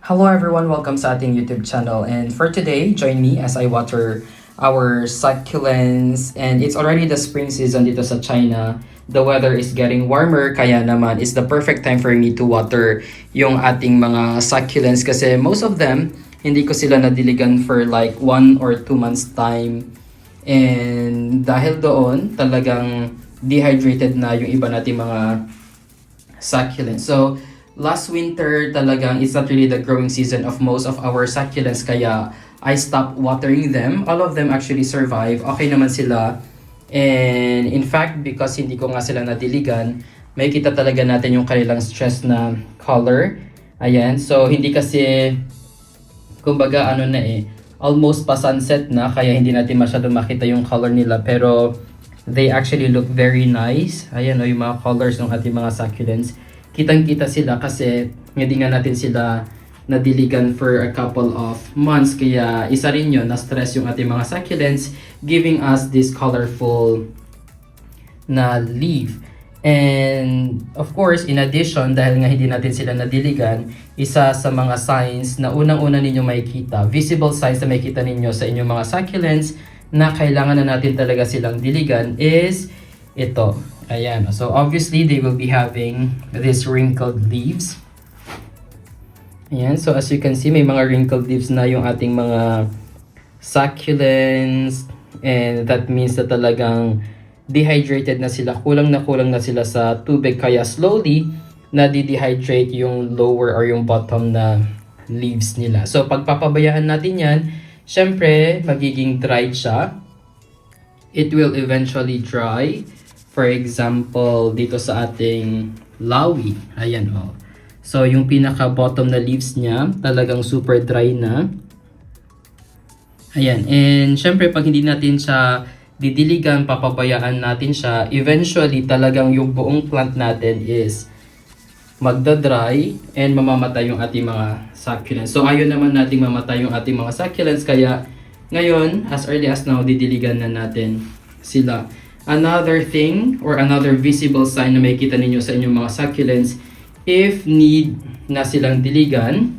Hello everyone, welcome sa ating YouTube channel. And for today, join me as I water our succulents. And it's already the spring season dito sa China. The weather is getting warmer, kaya naman it's the perfect time for me to water yung ating mga succulents kasi most of them, hindi ko sila nadiligan for like 1 or 2 months time. And dahil doon, talagang dehydrated na yung iba nating mga succulents. So, last winter talagang it's not really the growing season of most of our succulents kaya I stopped watering them. All of them actually survive. Okay naman sila. And in fact, because hindi ko nga sila nadiligan, may kita talaga natin yung kanilang stress na color. Ayan. So, hindi kasi, kumbaga ano na almost pa sunset na kaya hindi natin masyadong makita yung color nila. Pero, they actually look very nice. Ayan o, yung mga colors ng ating mga succulents. Kitang-kita sila kasi hindi nga natin sila nadiligan for a couple of months. Kaya isa rin yun, na-stress yung ating mga succulents, giving us this colorful na leaf. And of course, in addition, dahil nga hindi natin sila nadiligan, isa sa mga signs na unang-una ninyo makikita, visible signs na makikita ninyo sa inyong mga succulents, na kailangan na natin talaga silang diligan is ito. Ayan. So obviously, they will be having these wrinkled leaves. Ayan. So as you can see, may mga wrinkled leaves na yung ating mga succulents. And that means na talagang dehydrated na sila. Kulang na sila sa tubig. Kaya slowly, na-dehydrate yung lower or yung bottom na leaves nila. So pagpapabayaan natin yan, syempre, magiging dried siya. It will eventually dry. For example, dito sa ating lawi. Ayan o. So, yung pinaka-bottom na leaves niya, talagang super dry na. Ayan. And syempre, pag hindi natin siya didiligan, papabayaan natin siya, eventually, talagang yung buong plant natin is magda-dry and mamamatay yung ating mga succulents. So, ayaw naman nating mamatay yung ating mga succulents. Kaya, ngayon, as early as now, didiligan na natin sila. Another thing or another visible sign na makikita ninyo sa inyong mga succulents, if need na silang diligan,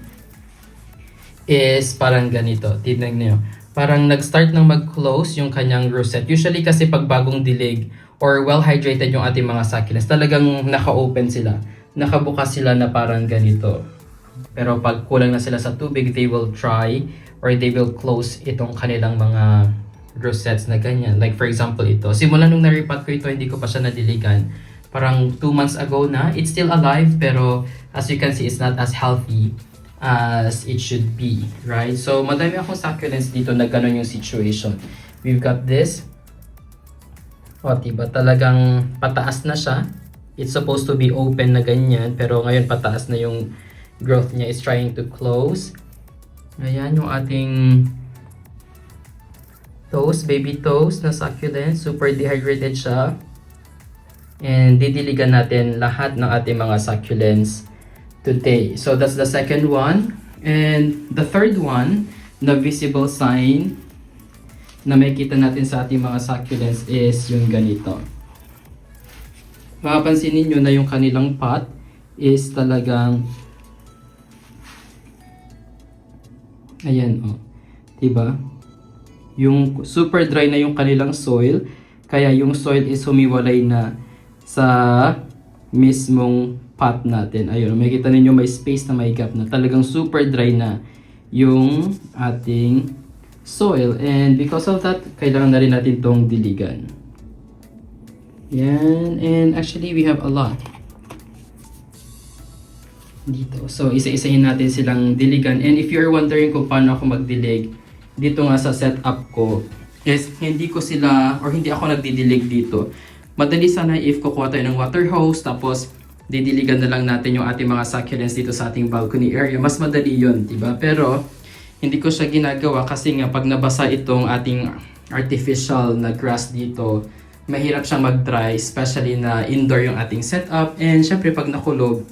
is parang ganito. Tignan niyo. Parang nag-start ng mag-close yung kanyang rosette. Usually kasi pag bagong dilig or well-hydrated yung ating mga succulents, talagang naka-open sila. Nakabukas sila na parang ganito. Pero pag kulang na sila sa tubig, they will try or they will close itong kanilang mga rosettes na ganyan. Like for example ito. Simula nung naripat ko ito, hindi ko pa siya nadiligan. Parang 2 months ago na. It's still alive pero as you can see, it's not as healthy as it should be. Right? So madami akong succulents dito na ganun yung situation. We've got this. O diba? Talagang pataas na siya. It's supposed to be open na ganyan. Pero ngayon pataas na yung growth niya. Is trying to close. Ayan yung ating toes, baby toes na succulent. Super dehydrated siya. And didiligan natin lahat ng ating mga succulents today. So that's the second one. And the third one, na visible sign na makikita natin sa ating mga succulents is yung ganito. Mapapansin niyo na yung kanilang pot is talagang ayan o. Diba? Yung super dry na yung kanilang soil, kaya yung soil is humiwalay na sa mismong pot natin. Ayun, makikita ninyo may space na may gap na. Talagang super dry na yung ating soil. And because of that, kailangan na rin natin itong diligan. Yan. And actually, we have a lot dito. So, isa-isahin natin silang diligan. And if you're wondering kung paano ako magdilig, dito nga sa setup ko is hindi ko sila or hindi ako nagdidilig dito. Madali sana if kukuha tayo ng water hose tapos didiligan na lang natin yung ating mga succulents dito sa ating balcony area. Mas madali yun, diba? Pero hindi ko siya ginagawa kasi nga pag nabasa itong ating artificial na grass dito, mahirap siyang mag-dry, especially na indoor yung ating setup. And syempre pag nakulog,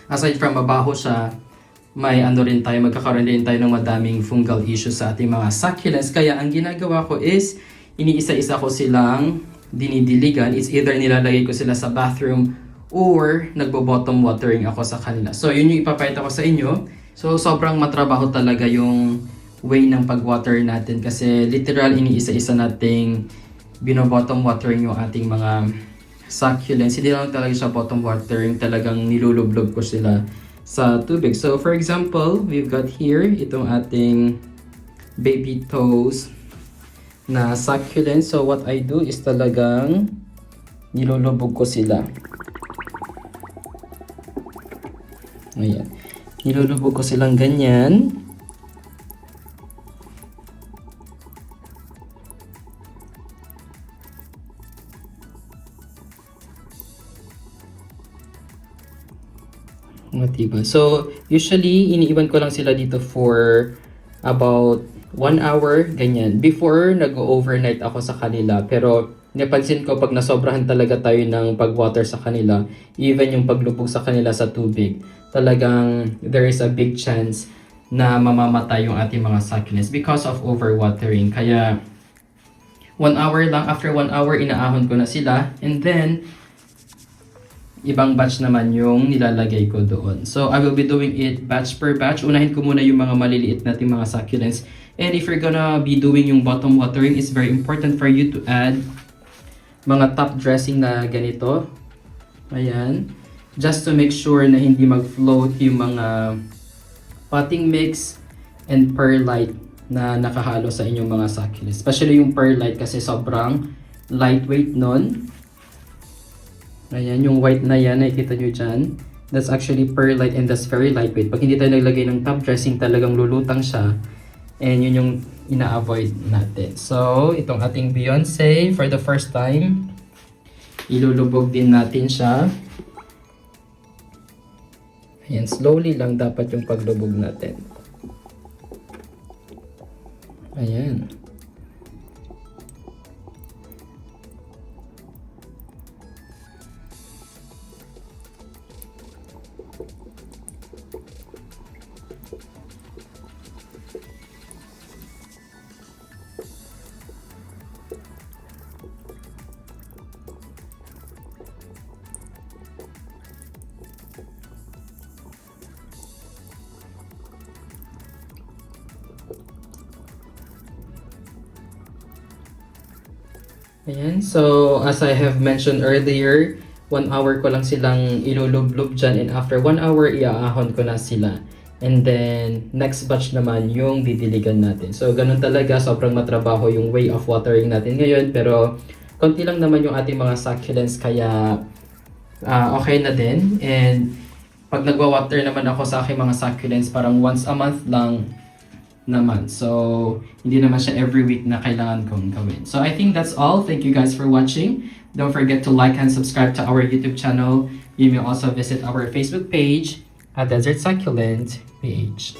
aside from mabaho siya, may ano rin tayo, magkakaroon din tayo ng madaming fungal issues sa ating mga succulents. Kaya ang ginagawa ko is, iniisa-isa ko silang dinidiligan. It's either nilalagay ko sila sa bathroom or nagbo-bottom watering ako sa kanila. So yun yung ipapakita ko sa inyo. So sobrang matrabaho talaga yung way ng pag-water natin kasi literal iniisa-isa nating bino-bottom watering yung ating mga succulents. Hindi lang talaga siya bottom watering, talagang nilulublob ko sila sa tubig. So for example, we've got here itong ating baby toes na succulents. So what I do is talagang nilulubog ko sila. Ayan. Nilulubog ko silang ganyan. Diba? So, usually, iniiwan ko lang sila dito for about 1 hour, ganyan. Before, nag-overnight ako sa kanila. Pero, napansin ko pag nasobrahan talaga tayo ng pag-water sa kanila, even yung paglubog sa kanila sa tubig, talagang there is a big chance na mamamatay yung ating mga succulents because of overwatering. Kaya, 1 hour lang, after 1 hour, inaahon ko na sila. And then, ibang batch naman yung nilalagay ko doon. So, I will be doing it batch per batch. Unahin ko muna yung mga maliliit nating mga succulents. And if you're gonna be doing yung bottom watering, it's very important for you to add mga top dressing na ganito. Ayan. Just to make sure na hindi mag-float yung mga potting mix and perlite na nakahalo sa inyong mga succulents. Especially yung perlite kasi sobrang lightweight nun. Ayan, yung white na yan, nakikita nyo dyan. That's actually perlite and that's very lightweight. Pag hindi tayo naglagay ng top dressing, talagang lulutang siya. And yun yung ina-avoid natin. So, itong ating Beyonce, for the first time, ilulubog din natin siya. Ayan, slowly lang dapat yung paglubog natin. Ayan. Ayan, so as I have mentioned earlier, 1 hour ko lang silang ilulublob dyan and after 1 hour, iaahon ko na sila. And then, next batch naman yung didiligan natin. So, ganun talaga, sobrang matrabaho yung way of watering natin ngayon. Pero, konti lang naman yung ating mga succulents, kaya okay na din. And, pag nagwa-water naman ako sa aking mga succulents, parang once a month lang naman. So, hindi naman siya every week na kailangan kong gawin. So, I think that's all. Thank you guys for watching. Don't forget to like and subscribe to our YouTube channel. You may also visit our Facebook page at Desert Succulent PH.